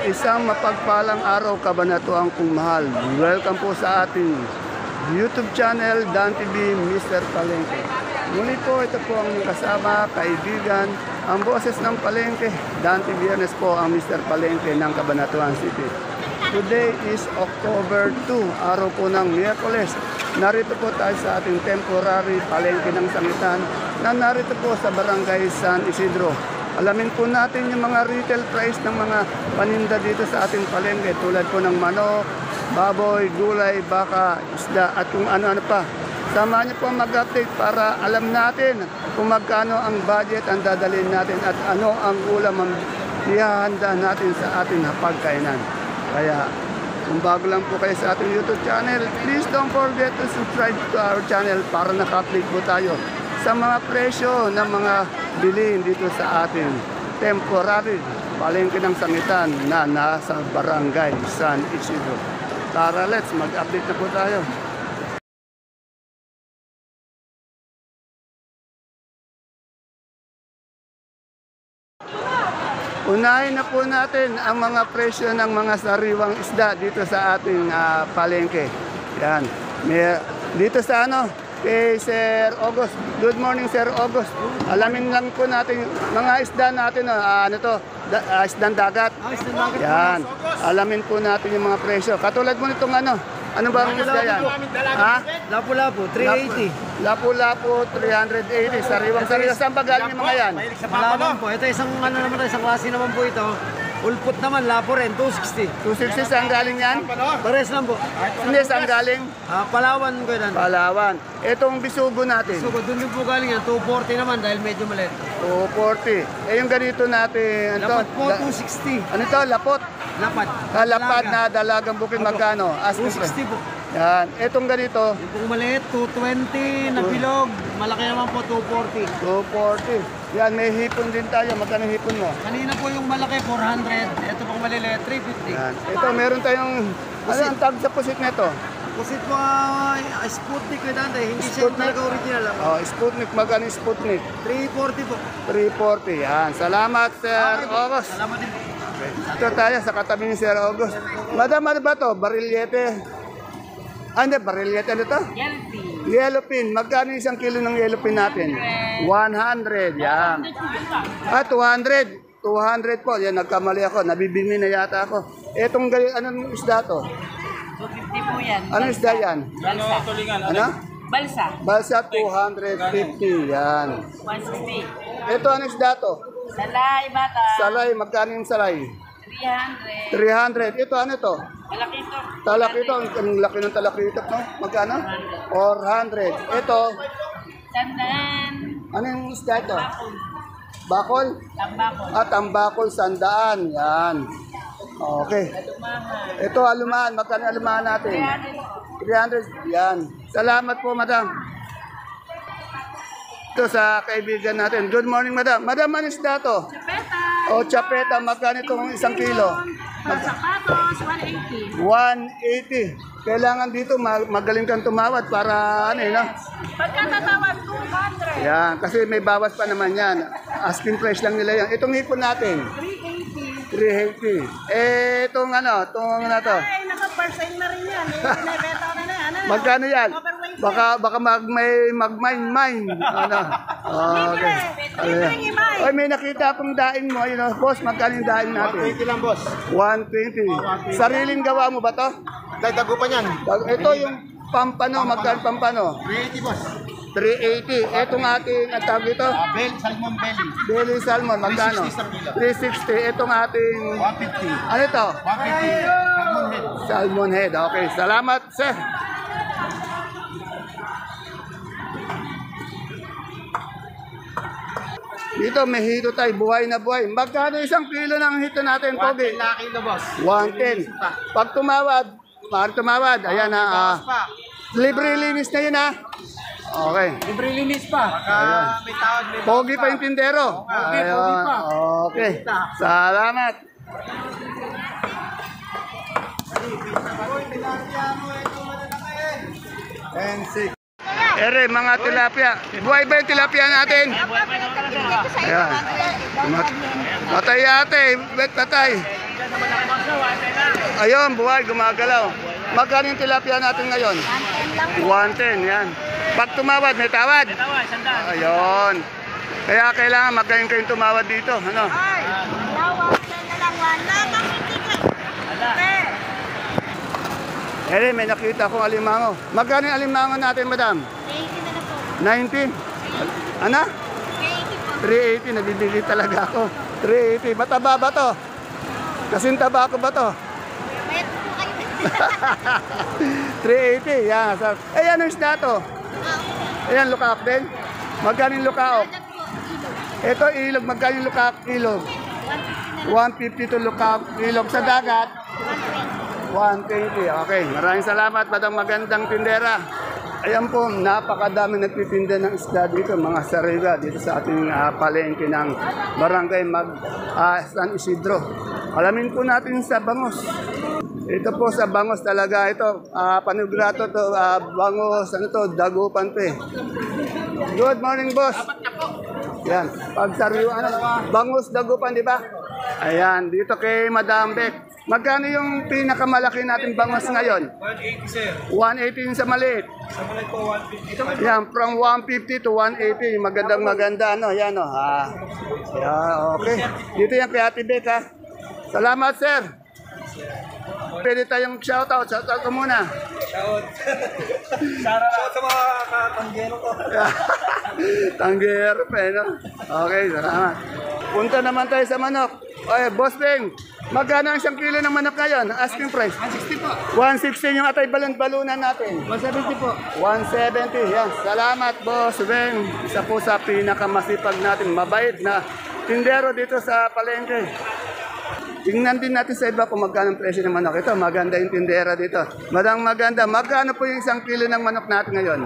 Isang mapagpalang araw, kabanatuang kong mahal. Welcome po sa ating YouTube channel, Dan TV, Mr. Palengke. Muli po, ito po ang kasama, kaibigan, ang boses ng Palengke. Dan TV Biernes po ang Mr. Palengke ng Cabanatuan City. Today is October 2, araw po ng Miyerkules. Narito po tayo sa ating temporary Palengke ng Sangitan na narito po sa Barangay San Isidro. Alamin po natin yung mga retail price ng mga paninda dito sa ating palengke tulad po ng manok, baboy, gulay, baka, isda at kung ano-ano pa. Samahan niyo po mag-update para alam natin kung magkano ang budget ang dadalhin natin at ano ang ulam ang ihahanda natin sa ating hapagkainan. Kaya kung bago lang po kayo sa ating YouTube channel, please don't forget to subscribe to our channel para naka-update po tayo sa mga presyo ng mga bilhin dito sa ating temporary palengke ng Sangitan na nasa Barangay San Isidro. Tara, let's mag-update na po tayo. Unahin na po natin ang mga presyo ng mga sariwang isda dito sa ating palengke. Yan. Dito sa kay Sir August. Good morning, Sir August. Alamin lang po natin mga isda natin, isdang dagat. Yan. Alamin po natin yung mga presyo. Katulad mo nitong ano ba ang isda yan? Ha? Lapu-lapu, 380. Lapu-lapu, 380. Sariwang-sariwa. Saan ba galing yung mga yan? Sa Palawan po. Ito isang isang klase naman po ito. Ulpot naman, lapo rin, 260. 260, saan galing yan? Pares lang po. Hindi, saan galing? Palawan ko yan. Palawan. Itong bisugo natin. So, doon din po galing yan, 240 naman dahil medyo maliit. 240. Yung ganito natin, Lapat po, 260. Ano ito? Lapot? Lapat. Lapad na dalagang bukid, magkano? 260 po. Yan. Itong ganito? Yung pong maliit, 220 na bilog. Malaki naman po, 240. 240. Yan, may hipon din tayo. Magkano hipon mo? Kanina po yung malaki, 400. Ito pong maliliit, 350. Yan. Ito, meron tayong, ano ang tag sa pusit nito? Pusit po, Sputnik ko dante. Hindi siya yung talaga original. Sputnik. Magkano yung Sputnik? 340 po. 340. Yan. Salamat, Sir August. Salamat din po. Ito tayo sa katabi ni Sir August. Madam, ano ba ito? Barilyete? Hindi, barilyete. Ano ito? Yellowfin. Magkano isang kilo ng yellowfin natin? 100. Yan. 200. 200 po. Yan, nagkamali ako. Nabibingi na yata ako. Etong anong isda to? 250 po yan. Anong isda yan? Balsa. Ano? Balsa. Balsa 250. Yan. 160. Ito, anong isda to? Salay, bata. Salay. Magkano yung salay? 300. 300. Ito, ano to? Malaki ito. Talakito. Ang laki ng talakito, no? Magkano? 400. Ito, Sandaan. ano yung isda ito? Bakol. Bakol? Tambakol. Tambakol, 100. Yan. Okay. Ito, alumaan. Magkano alumaan natin? 300. Yan. Salamat po, madam. Ito sa kaibigan natin. Good morning, madam. Madam, ano isda to? Chapeta. Chapeta. Magkano itong isang kilo? Sapatos, 180. 180. Kailangan dito magaling kang tumawad para no? Pagkatatawag, 200. Yan, kasi may bawas pa naman yan. Asking price lang nila yan. Itong hipon natin, 380. 380. Itong itong to. Ay, naka-percent na rin yan. Pinibeta ko na yan. Magkano yan? Baka mag-mine. Okay. Ay, may nakita akong daing mo. Boss, magkano yung daing natin? 120 lang, boss. 120. Sariling gawa mo ba to? Dagdago pa niyan. Ito yung pampano. Magkano pampano? 380, boss. 380. Etong ating, ang tawag dito? Salmon belly. Belly salmon, magkano? 360. Itong ating... 150. Ano ito? 150. Salmon head. Salmon head. Okay, salamat, sir. Dito may hito tayo, buhay na buhay. Magkano isang kilo ng hito natin, Pogi? 110 kilo, boss. 110. Pag tumawad, ayan na. Libre linis na yun, ha? Okay. Libre linis pa. May tawag, may Pogi pa yung tindero. Pogi pa. Okay. Salamat. Ere, mga tilapia. Buhay ba yung tilapia natin? Ayan. Matay ate. Bet patay. Ayun, buhay, gumagalaw. Magkano yung tilapia natin ngayon? 110 lang po. 110, yan. Pag tumawad, may tawad? Ayun. Kaya kailangan magkain kayong tumawad dito. Ano? Ay, dalawa, 10 na lang. Wala kang ticket. Eh, may nakita akong alimango. Magkano yung alimango natin, madam? 80 na lang po. 90? Ano? 80 po. 380, nabibigay talaga ako. 380. Mataba ba to? Kasing taba ko ba to? Bayad po kayo. 380, yan. Eh, ano yung isda to? Ayan, lukaok din. Magkano yung lukaok? Ito, ilog. Magkano yung lukaok ilog? 150 to lukaok ilog. Sa dagat? 120. Okay, maraming salamat, madang magandang tindera. Ayan po, napakadami nagtitinda ng isda dito, mga sariga dito sa ating palengke ng Barangay San Isidro. Alamin po natin sa bangos. Ito po sa bangos talaga ito, panugrato to, bangos, ano to, dagupan to eh. Good morning, boss. Yan, pagsariwa, bangos, dagupan, di ba? Ayan, dito kay Madam Beck. Magkano yung pinakamalaki natin bangos ngayon? 180, sir. 180 yung sa maliit. Sa mali po, 150. Yan, from 150 to 180. Magandang maganda, ano? Yan, o. Yan, okay. Dito yan kay Ate Beck, ha? Salamat, sir. Pwede tayong shoutout. Shoutout ko muna. Shout sa mga katanggero ko. Tanggero pa, no? Okay, salamat. Punta naman tayo sa manok. Okay, Boss Beng, magkano ang 1 kilo ng manok ngayon? Asking price? 160 po. 160 yung atay balunan natin. 170 po. 170, yan. Salamat, Boss Beng. Isa po sa pinakamasipag natin, mabait na tindero dito sa palengke. Tingnan din natin sa iba kung magkano ang presyo ng manok. Ito, maganda yung tindera dito. Madang maganda. Magkano po yung 1 kilo ng manok natin ngayon?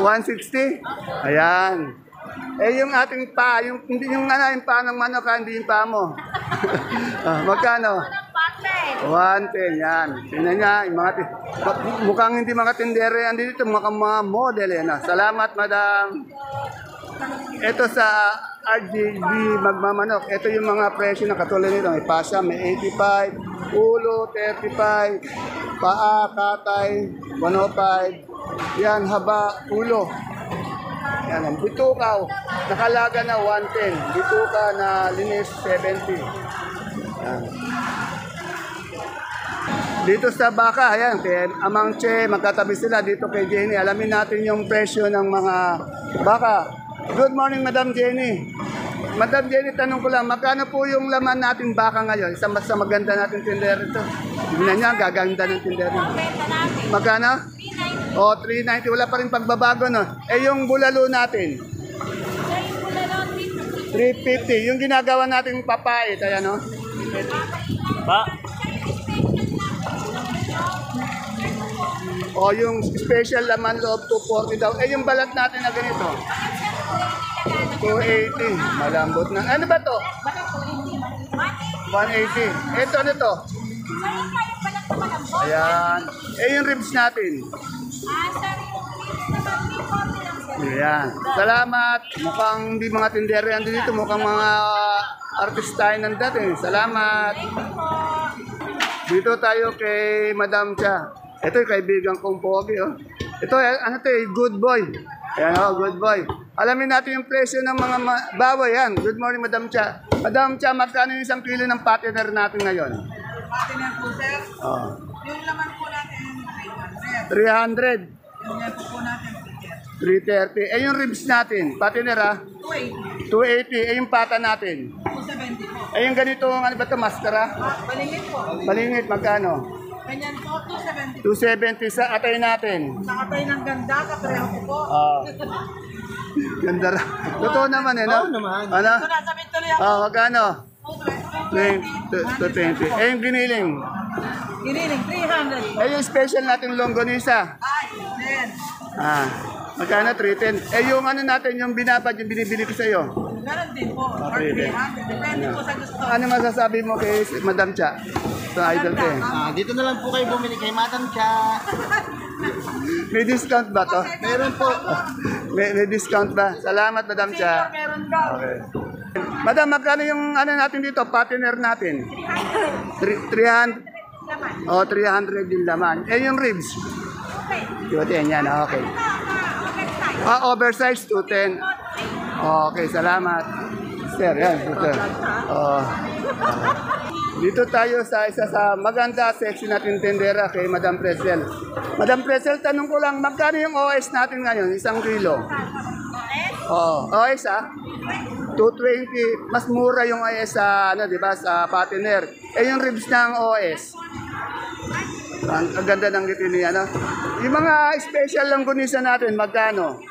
160? Ayan. Eh yung ating pa, yung hindi yung pa ng manok, hindi yung pa mo. Magkano? 110, yan. Tingnan niya, yung mukhang hindi mga tindere yan dito, mukhang mga model yan. Salamat, madam. Ito sa RGB magmamanok. Ito yung mga presyo na katulad nito. May pasa, may 85, ulo, 35, paa, katay, 105. Yan, haba, ulo. Yan, ang bitukaw, nakalaga na 110. Bituka na linis, 70. Yan. Dito sa baka, ayan, kay Amang Che, magkatabi sila dito kay Jenny. Alamin natin yung presyo ng mga baka. Good morning, Madam Jenny. Madam Jenny, tanong ko lang, magkano po yung laman natin baka ngayon? Isa mas maganda natin tindero ito. Tignan niya, gaganda ng tindero. Magkano? O, 390. Wala pa rin pagbabago, no? Eh, yung bulalo natin? 350. Yung ginagawa natin papait, ayan, no? Ba? O, yung special laman loob, 240 daw. Eh, yung balat natin na ganito? 280. Malambot na. Ano ba to? 180. Ito, ano to? Ayan. Eh, yung ribs natin? Ayan. Salamat. Mukhang hindi mga tindero yan dito. Mukhang mga artista ng dati. Salamat. Dito tayo kay Madam Cha. Ito yung kaibigan kong pogi, oh. Ito, ano to, good boy. Ayan, oh, good boy. Alamin natin yung presyo ng mga baboy. Yan. Good morning, Madam Cha. Madam Cha, magkano yung 1 kilo ng partner natin ngayon? Partner po, sir. Oh. Yung laman po natin, 300. yung yan po natin, 330. Eh, yung ribs natin, partner, ha? 280. 280. Eh, yung pata natin. 270 po. Eh, yung ganito, ano ba ito, maskara? Balingit po. Malingit, magkano? Ganyan po, 270. 270 sa atay natin. Nakatay ng ganda, kapareho ko po. Ganda rin. Totoo naman, eh, no? Oo naman. Ano? Ito na, sabi tuloy ako. Magkano? 220. 220. Eh, yung giniling. Giniling, 300. Eh, yung special natin longganisa. Ay, then. Magkano? 310. Eh, yung ano natin, yung binabad, yung binibili ko sa'yo. Ganon din po. Or 300. 300. Depende po sa gusto. Ano masasabi mo kay Madam Cha? Sa idol ko, eh. Dito na lang po kayo bumili kay Madam Cha. May discount ba to? Meron po. May discount ba? Salamat, Madam Cha. Meron daw. Okay. Madam, magkano yung ano natin dito, partner natin? 300. Oh, 300 din laman. Eh, yung ribs? Okay. 210 yan, okay. Oversize 210. Okay, salamat. Sir, yan. Sir. Oh. Dito tayo sa isa sa maganda section natin tendera kay Madam Presel. Madam Presel, tanong ko lang, magkano yung OS natin ngayon? 1 kilo? Oh, OS 220. Mas mura yung OS sa, ano, di ba, sa partner. Eh, yung ribs ng OS. Ang ganda ng ngiti niya, no? Yung mga special lang gunisa natin, magkano?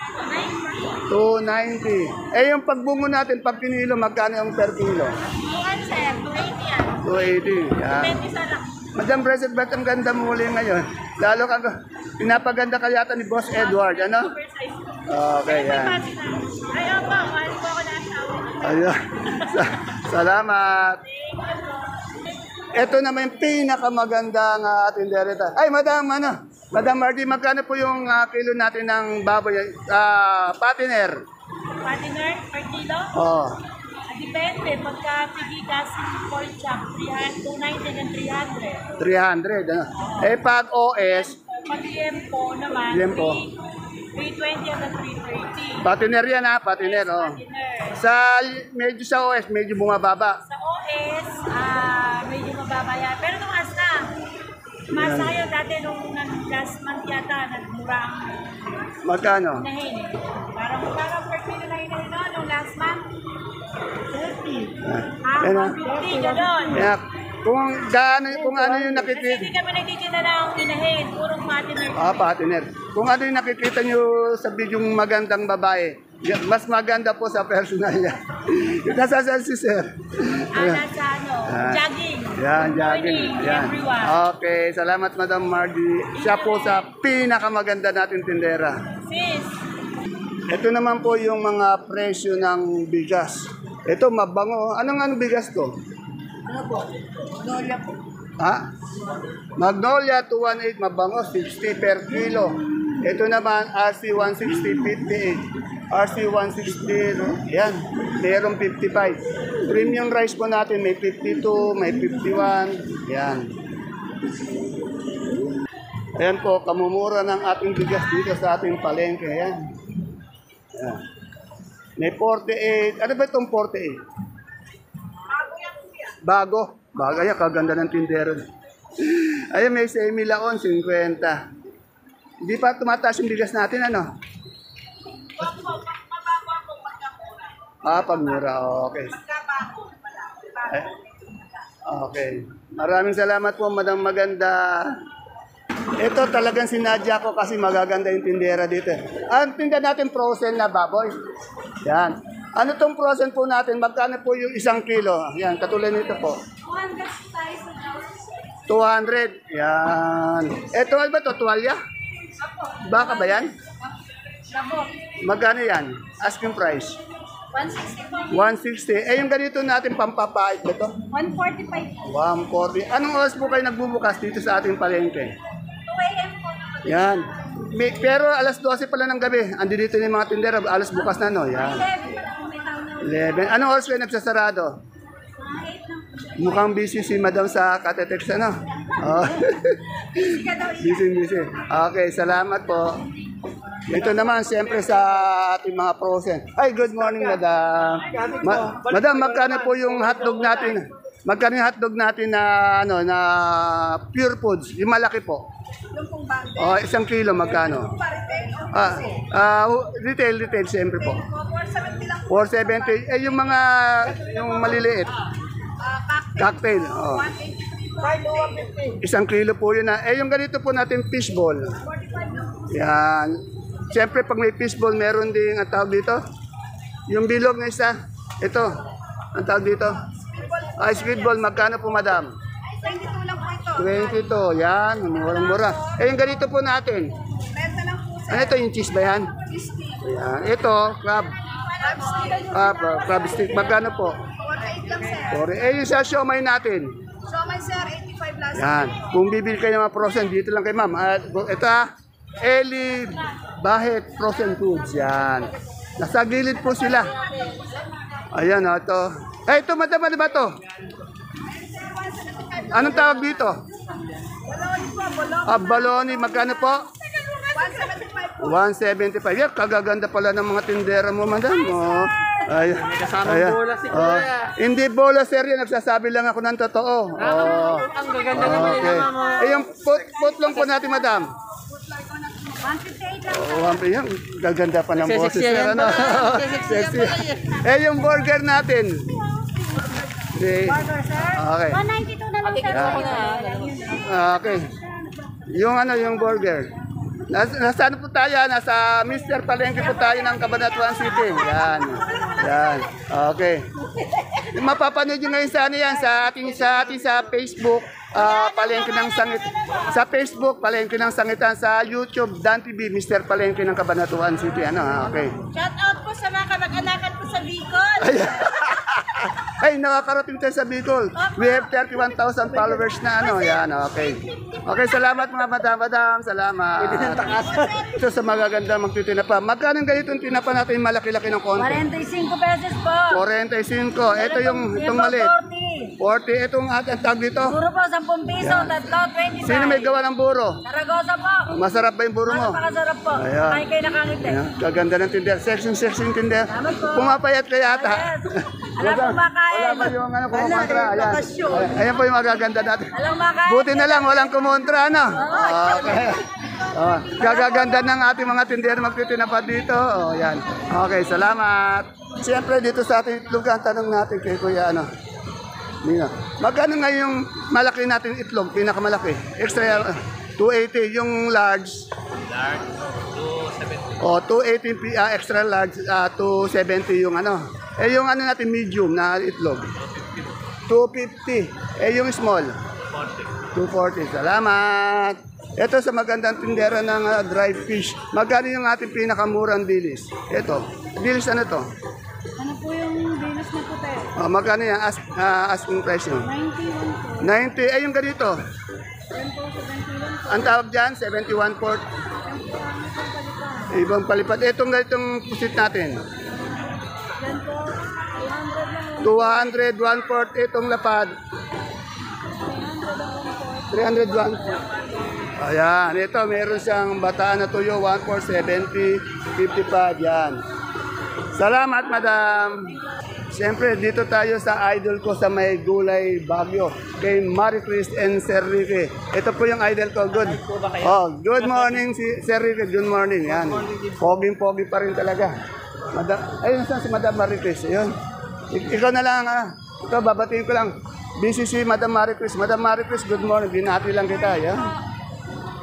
290. Eh, yung pagbungo natin, pag kinilo, magkano yung per kilo? 280. Yan. Madam President, ba't ang ganda mo uli ngayon? Lalo ka, pinapaganda ka yata ni Boss Edward, ano? Okay, yan. Ayaw po, mahal po ako na asawa. Ayun. Salamat. Ito naman yung pinakamagandang tindereta. Ay, Madam, ano? Madam Marty, magkano po yung kilo natin ng baboy? Patiner. Partner, per kilo? Oh. Depende. Pagka pigigas, pork chop, 290 and 300. 300. Ano? Eh, pag OS, Pag liempo naman, Liempo. 320 and 330. patiner yan ha, patiner. Oh. Partner. Sa, medyo sa OS, medyo bumababa. Sa OS, medyo mababa yan. Pero tumaas na. Tumaas na kayo dati nung last month yata, nagmura ang Magkano? hinahin. Parang per kilo na hinahin no, nung last month. 30. Yan, 150, gano'n. Kaya, kung ano yung Kasi nakikita. hindi kami nagtitinda ng hinahin, purong partner. Partner. Kung ano yung nakikita nyo sa bidyong magandang babae, mas maganda po sa personal niya. Nasasal si sir. Nasa jogging. Yan, Good jogging. morning, Yan. everyone. Okay, salamat Madam Margie. Siya po sa pinakamaganda natin tindera. Sis, Ito naman po yung mga presyo ng bigas. Ito mabango. Anong bigas to? ano po? Magnolia po. Ha? Magnolia 218 mabango 60 per kilo. Ito naman RC 160 58. RC 160 yan. Merong 55. Premium rice po natin may 52, may 51. Yan. Ayan po, kamumura ng ating bigas dito sa ating palengke. Ayan. Ayan. May 48. Ano ba itong 48? Bago. Bago. Ayan, kaganda ng tindero. Ayan, may semi-laon, 50. Hindi pa tumataas yung bigas natin, ano? Pagmura. Okay. Okay. Maraming salamat po, Madam Maganda. Ito talagang sinadya ko kasi magaganda yung tindera dito. Ang tinda natin frozen na baboy. Yan. Ano tong frozen po natin? Magkano po yung 1 kilo? Yan, katulad nito po. 200. Yan. Ito ano ba to? Tuwalya? Baka ba yan? Magkano yan? Asking price. 160 po. 160. Eh yung ganito natin pampapait ba to? 145 po. 140. Anong oras po kayo nagbubukas dito sa ating palengke? 2 a.m. po. Yan. Pero alas 12 pala ng gabi. Andi dito yung mga tindera. Alas bukas na, no? Yan. 11 pa lang po may tao na. 11. Anong oras kayo nagsasarado? 8 lang po. Mukhang busy si Madam sa katetex, ano? Oh. Busy ka daw busy. Okay, salamat po. Ito naman, siyempre sa ating mga frozen. Ay, good morning, Madam. Madam, magkano po yung hotdog natin? Magkano yung hotdog natin na, ano, na pure foods? Yung malaki po. Yung pong bag. Oh, 1 kilo, magkano? Retail, siyempre po. 470 lang. 470. Eh, yung mga, yung maliliit. Cocktail. Oh. 183 po. 1 kilo po yun na. Eh, yung ganito po natin fishball. 45 lang po. Yan. Siyempre, pag may fishball, meron din ang tawag dito. Yung bilog na isa. Ito. Ang tawag dito. Squid ball. Magkano po, madam? 22 lang po ito. 22. Yan. Murang-mura. Eh, yung ganito po natin. 30 lang po. Ano ito? Yung cheese ba yan? Yan. Ito, crab. Crab stick. Magkano po? 48 lang sir. Eh, yung sa siomay natin. So may sir, 85 last. Yan. Kung bibili kayo ng mga frozen, dito lang kay ma'am. Ito Eli Bahet Frozen Foods. Yan. Nasa gilid po sila. Ayan, ito. Ito, madam, ano ba to? Anong tawag dito? Baloni. Magkano po? 175. Yeah, kagaganda pala ng mga tindera mo, madam. Oh. Ayan. Ayan. Oh. Hindi bola, sir. Yan. Nagsasabi lang ako ng totoo. Oh. Ang gaganda naman Okay. Yung putlong po natin, madam. 158 lang. Oh, yan. Gaganda pa ng boses, sir. yan Ano? pala. Sexy. Yung burger natin. Okay. Burger, sir. Okay. 192 na lang, sir. Okay. Yung burger. Nasaan po tayo? Nasa Mr. Palengke po tayo ng Cabanatuan City. Yan. Yan. Okay. Mapapanood nyo ngayon sa ano yan, sa Facebook, Palengke ng Sangit. Sa Facebook, Palengke ng Sangitan. Sa YouTube, Dan TV, Mr. Palengke ng Cabanatuan City. Ano, okay. Shout out po sa mga kamag-anakan ko sa Bicol. Ay, nakakarating tayo sa Bicol. We have 31,000 followers na ano. Yan, okay. Okay, salamat mga madam. Salamat. Ito sa magaganda magtitinapa. Magkano ganitong tinapa natin malaki-laki ng konti? 45 pesos po. 45. Ito yung itong maliit. 40. Itong ang tag dito. Puro po, 10 piso, tatlo, 25. Sino may gawa ng buro? Saragosa po. Masarap ba yung buro mo? Napakasarap po. Ayan. Kain kayo nakangiti. Ayan, kaganda ng tinder. Sexy tinder. Salamat po. Pumapayat ka yata. Wala pong makain. Wala pa yung ano, kumontra. Ayan. Ayan po yung magaganda natin. Walang makain. Buti na lang, walang kumontra, no? Okay. Oh, gagaganda ng ating mga tindero magtitinapa dito. Oh, yan. Okay, salamat. Siyempre, dito sa ating itlogan, tanong natin kay Kuya, ano? Nina. Magkano nga yung malaki natin itlog, pinakamalaki? Extra, 280. Yung large? Large, 270. Oh, 280 extra large, 270 yung ano. Eh, yung ano natin, medium na itlog? 250. Eh, yung small? 240. Salamat. Ito sa magandang tindera ng dried fish. Magkano yung ating pinakamurang dilis? Ito. Dilis ano to? Ano po yung dilis na puti? Oh, magkano yan? Asking price yun? 91 po. 90. Eh, yung ganito? Yan po, 71 po. Ang tawag dyan? 71 port. Ibang palipad. Itong ganitong pusit natin. Yan po, 200 lang. 200, 1 port. Itong lapad. 300, 1 port. Ayan. Ito, meron siyang bataan na tuyo. 1 port, 70, 55. Yan. Salamat, madam. Siyempre, dito tayo sa idol ko sa may gulay Baguio. Kay Marie Chris and Sir Ricky. Ito po yung idol ko. Good morning, Sir Ricky. Good morning. Yan. Pogi pa rin talaga. Madam, ayun saan si Madam Marie Chris. Ayun. Ikaw na lang. Ito, babatiin ko lang. Busy si Madam Marie Chris. Madam Marie Chris, good morning. Binati lang kita. Yan.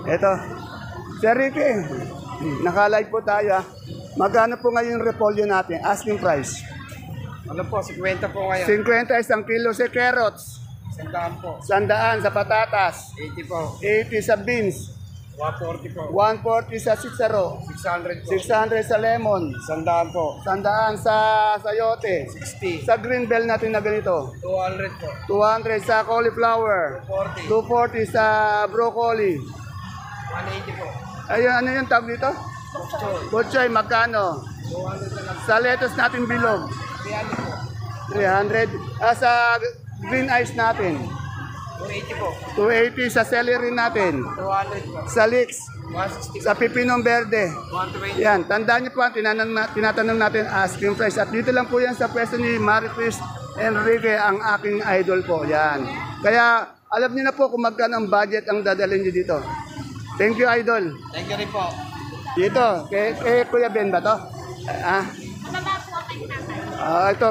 Ito. Sir Ricky, naka-live po tayo. Magkano po ngayon yung repolyo natin? Asking price. Ano po, 50 po ngayon. 50 isang kilo sa carrots. 100 po. 100 sa patatas. 80 po. 80 sa beans. 140 po. 140 sa sitsaro. 600 po. 600 sa lemon. 100 po. 100 sa sayote. 60. Sa green bell natin na ganito. 200 po. 200 sa cauliflower. 40. 240 sa broccoli. 180 po. Ayun, ano yung tawag dito? Butchoy, magkano? 200 na lang. Sa lettuce natin bilog. 300 po. 300. Sa green ice natin. 280 po. 280 sa celery natin. 200 po. Sa leeks. 160 Sa pipinong berde. 120. Yan, tandaan niyo po, tinatanong natin asking price. At dito lang po yan sa pwesto ni Marie Chris Enrique, ang aking idol po. Yan. Kaya alam niyo na po kung magkano ang budget ang dadalhin niyo dito. Thank you, idol. Thank you rin po. Dito, kay Kuya Ben ba to? Ito,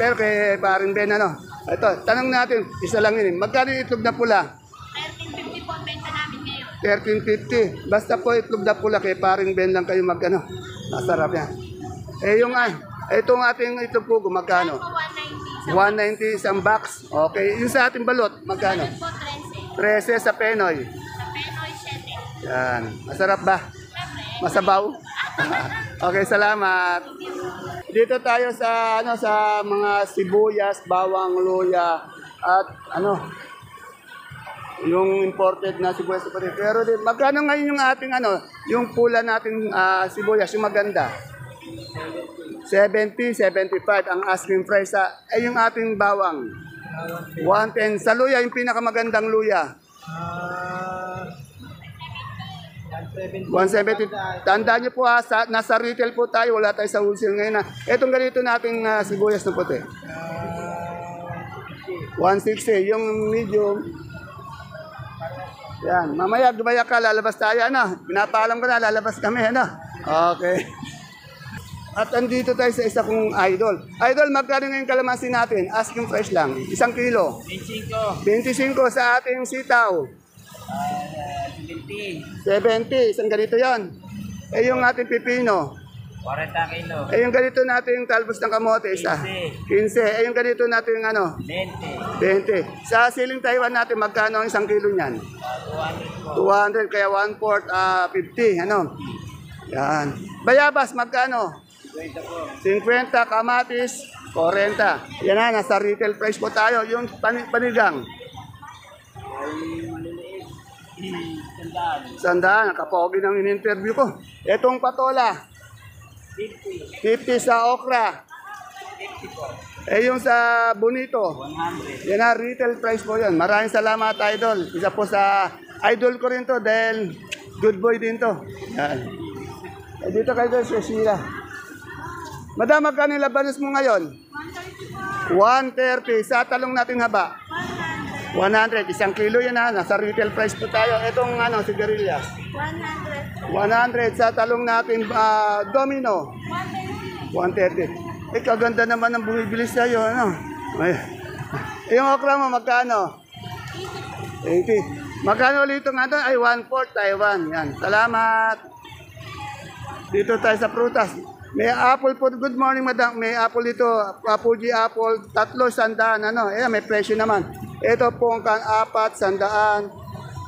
pero kay paring Ben ano. Ito, tanong natin, isa lang yun. Magkano yung itlog na pula? 13.50 po ang benta namin ngayon. 13.50. Basta po itlog na pula, kay paring Ben lang kayo magano. Masarap yan. Eh yung itong ating ito po, magkano? 190 isang box. Okay. Yung sa ating balot, magkano? Po, 13. 13 sa Penoy. Sa Penoy, 7. Yan. Masarap ba? Masabaw? Okay, salamat. Dito tayo sa sa mga sibuyas, bawang, luya at yung imported na sibuyas. Pero din, magkano ngayon yung ating yung pula nating sibuyas, yung maganda? 70, 75 ang asking price. Eh yung ating bawang, 110. Sa luya, yung pinakamagandang luya, 170. Tandaan nyo po nasa retail po tayo, wala tayo sa wholesale ngayon na. Itong ganito nating sibuyas na puti. 160, yung medium. Yan, mamaya gumaya ka, lalabas tayo, ano? Pinapaalam ko na, lalabas kami, ano? Okay. At andito tayo sa isa kong idol. Idol, magkano ngayon kalamansi natin? Asking price lang. 1 kilo. 25. 25 sa ating sitaw. 70. Isang ganito yon. Eh yung ating pipino. 40 kilo. Eh yung ganito natin talbos ng kamote, isa. 15. Eh yung ganito natin ano? 20. 20. Sa siling Taiwan natin, magkano ang 1 kilo niyan? 200. Kaya 1/4, 50. Ano? Yan. Bayabas, magkano? 50, kamatis, 40. Yan na, nasa retail price po tayo. Yung panigang. Sandaan, nakapogi ng in-interview ko. Etong patola. 50 sa okra. Eh yung sa bonito. 100. Yan na, retail price po yan. Maraming salamat, idol. Isa po sa idol ko rin to dahil good boy din to. Yan. Eh, dito kayo sa Sheila. Madam, magkano yung labanos mo ngayon? 130. Sa talong natin haba? 100. 1 kilo yan ha. Nasa retail price po tayo. Itong sigarilyas? 100. 100. Sa talong natin, domino? 130. Eh, kaganda naman ang bumibilis sa'yo. Ano? Ay. Yung okra mo, magkano? 80. Magkano ulit itong ay 1/4 Taiwan. Yan. Salamat. Dito tayo sa prutas. May apple po. Good morning, madam. May apple dito. Fuji apple. 300. May presyo naman. Ito po ang 400.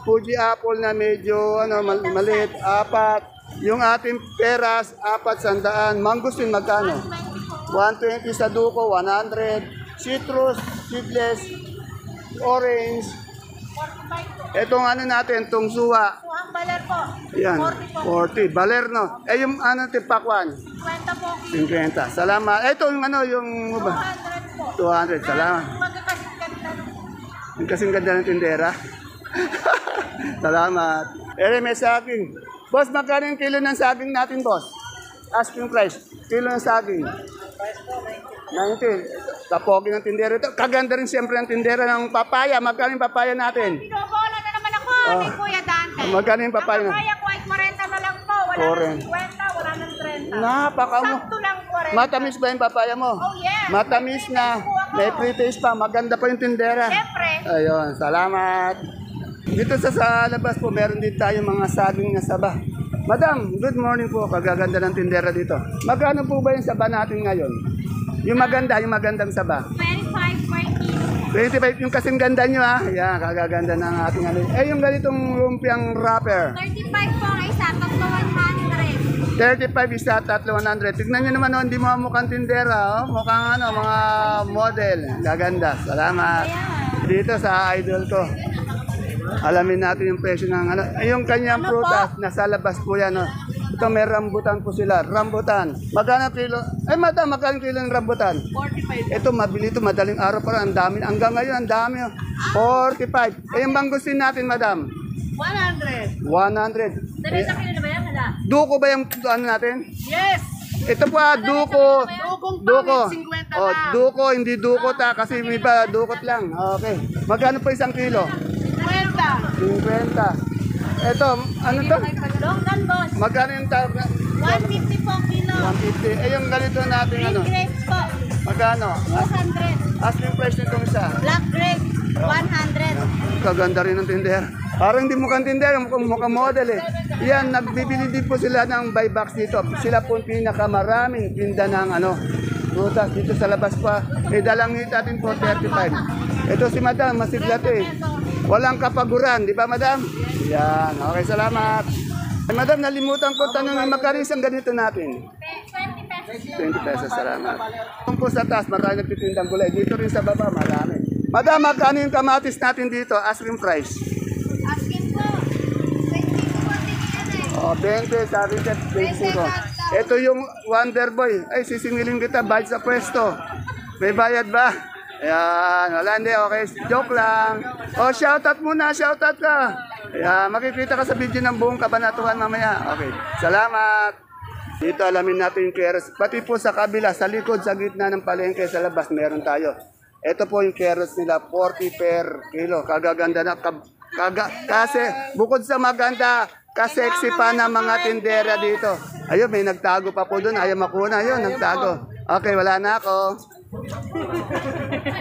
Fuji apple na medyo maliit. 4. Yung ating peras, 400. Mangustin, magkano? 120 sa duko, 100. Citrus, seedless, orange. Etong natin, itong suwa. Ang baler po. Yan, 40. Baler, no? Eh, yung tipakwan? 50 po. 50. Salamat. Ito yung yung 200 po. 200. Salamat. Magkakasing ganda. Yung kasing ganda ng tindera. Salamat. Eh, may saging. Boss, magkano yung kilo ng saging natin, boss? Asking price. Kilo ng saging. 90. Kapogi ng tindera ito. Kaganda rin siyempre ng tindera ng papaya. Magkano yung papaya natin? Binobola na naman ako, ni Kuya Dante. Magkano yung papaya? Ang papaya ko ay 40 na lang po. Wala nang 50, wala nang 30. Napaka mo. Sakto lang 40. Matamis ba yung papaya mo? Oh, yes. Matamis na. May pre-taste pa. Maganda pa yung tindera. Siyempre. Ayun, salamat. Dito sa labas po, meron din tayo mga saging na saba. Madam, good morning po. Kagaganda ng tindera dito. Magkano po ba yung saba natin ngayon? Yung magandang saba. 25 per kilo. 25 yung kasing ganda nyo ha. Yan, kagaganda ng ating Eh, yung ganitong lumpiang wrapper. 35 po ang isa, tatlo 100. 35 isa, tatlo 100. Tignan nyo naman, hindi mo mukhang tindera. Mukhang mga model. Gaganda. Salamat. Dito sa idol ko. Alamin natin yung presyo ng yung kanyang prutas, nasa labas po yan. Ito may rambutan po sila. Rambutan. Magkano kilo? Ay madam, magkano kilo ng rambutan? 45. Ito mabili ito, madaling araw pa ang dami. Hanggang ngayon, ang dami. 45. Eh yung mangustin natin, madam? 100. 100. Sabi sa kilo na ba yan? Wala. Duko ba yung natin? Yes. Ito po duko. Dukong Duko. pangit, 50 Oh, lang. duko, hindi dukot kasi may iba dukot lang. Okay. Magkano po 1 kilo? 50. 50. Ito, to? Longgan boss. Magkano yung tawag na? 150 po kilo. 150. Eh, yung ganito natin Green grapes po. Magkano? 200. Asking price nitong isa. Black grapes. 100. Kaganda rin ng tinder. Parang hindi mukhang tinder, mukhang model eh. Yan, nagbibili din po sila ng buy box dito. Sila po yung pinakamaraming tinda ng prutas dito sa labas pa. Eh, dalang natin po 35. Ito si madam, masiglat eh. Walang kapaguran, di ba madam? Yan, okay, salamat. Eh, madam, nalimutan ko tanong magkano isang ganito natin? 20 pesos, salamat. Kung po sa taas, marami nagtitindang gulay. Dito rin sa baba, marami. Madam, magkano yung kamatis natin dito? Asking price. Asking po. 20 po din yan eh. Oh, 20, sabi ka, 25. Ito yung Wonder Boy. Ay, sisingilin kita, bayad sa pwesto. May bayad ba? Ayan, wala hindi, okay. Joke lang. O, shoutout muna, shoutout ka. Ayan, makikita ka sa video ng buong Kabanatuan mamaya. Okay, salamat. Dito alamin natin yung keros. Pati po sa kabila, sa likod, sa gitna ng palengke, sa labas, meron tayo. Ito po yung keros nila, 40 per kilo. Kagaganda na. Kasi bukod sa maganda, kaseksi pa ng mga tindera dito. Ayun, may nagtago pa po doon. Ayaw makuna. Ayun, nagtago. Okay, wala na ako.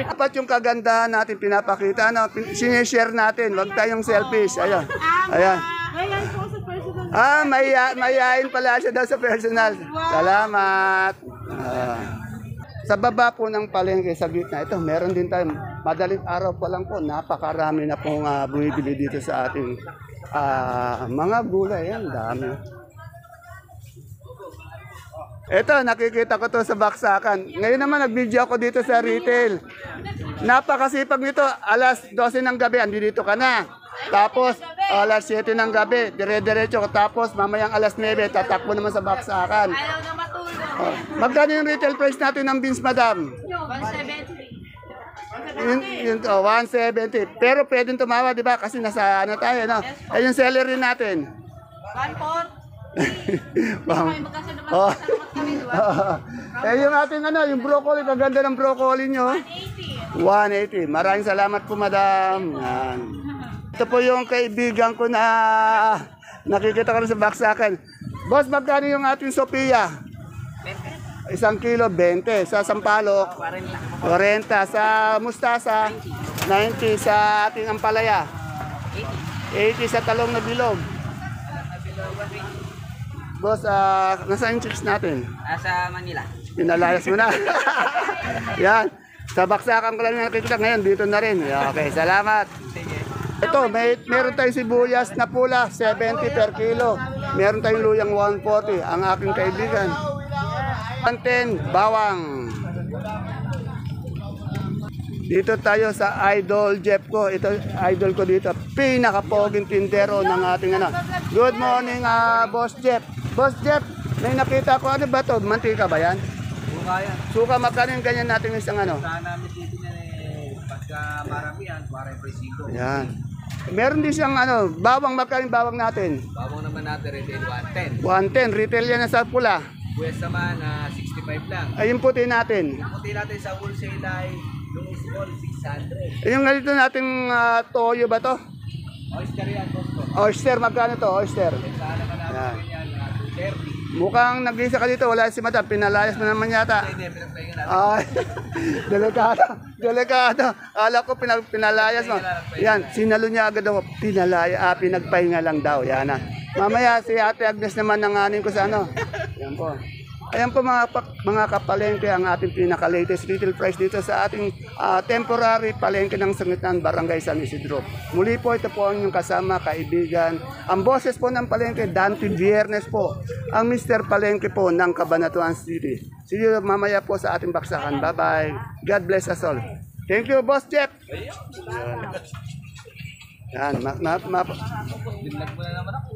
Dapat yung kagandahan natin pinapakita. No? Sinishare natin. Huwag tayong selfish. Ayun. Ayan. Mayayain pala siya daw sa personal. Salamat. Sa baba po ng palengke sa gitna, ito meron din tayo, madaling araw pa lang po, napakarami na pong bumibili dito sa ating mga gulay. Yan, dami. Ito, nakikita ko to sa baksakan. Ngayon naman, nag-video ako dito sa retail. Napakasipag nito, alas 12 ng gabi, andi dito ka na. Tapos, alas 7 ng gabi, dire-diretso. Tapos, mamayang alas 9, tatakbo naman sa baksakan. Ayaw na matulog. Oh, magkano yung retail price natin ng beans, madam? 170. 170. Pero pwedeng tumawa, di ba? Kasi nasa ano tayo, no? Eh, yung celery natin. 1 pot. Oh. Eh, yung ating ano, yung broccoli, kaganda ng broccoli nyo. 180. Maraming salamat po, madam. Yan. Ito po yung kaibigan ko na nakikita ko rin sa baksakan. Boss, magkano yung ating Sophia? 1 kilo, 20. Sa Sampalok, 40. Sa Mustasa, 90. Sa ating Ampalaya, 80 sa talong na bilog. Boss, nasaan yung chicks natin? Sa Manila. Pinalayas mo na. Yan. Sa baksakan ko lang nakikita ngayon, dito na rin. Okay, salamat. Ito, meron tayong sibuyas na pula, 70 per kilo. Meron tayong luyang 140. Ang aking kaibigan. 110, bawang. Dito tayo sa Idol Jeff ko. Ito, idol ko dito. Pinaka-poging tindero ng ating ano. Good morning, Boss Jeff. Boss Jeff, may nakita ko. Ano ba to? Mantika ba yan? Buka yan. Suka, magkano yung ganyan natin isang ano? Saan namin dito na pagka maramihan, 45. Yan. Meron din siyang ano, bawang, magkano yung bawang natin? Bawang naman natin retail 110. 110, retail yan na sa pula. Pwes naman 65 lang. Ay, yung puti natin. Puti natin sa wholesale ay yung small 600. Ay, yung ganito nating toyo ba to? Oyster yan, boss ko. Oyster, magkano to? Oyster. Saan naman natin yan, 230. Mukhang nag-isa ka dito, wala si madam, pinalayas mo naman yata. Hindi, pinagpahinga natin. Ay, delikado, delikado. Akala ko pinalayas mo. Yan, sinalo niya agad ako, pinagpahinga lang daw. Yan na. Mamaya si Ate Agnes naman nanganin ko sa ano. Yan po. Ayan po mga kapalengke ang ating pinaka-latest retail price dito sa ating temporary palengke ng Sangitan, Barangay San Isidro. Muli po ito po ang inyong kasama, kaibigan. Ang boses po ng palengke, Dante Viernes po. Ang Mr. Palengke po ng Cabanatuan City. See you mamaya po sa ating baksakan. Bye-bye. God bless us all. Thank you, Boss Jeff. Yan. Binlag mo na naman ako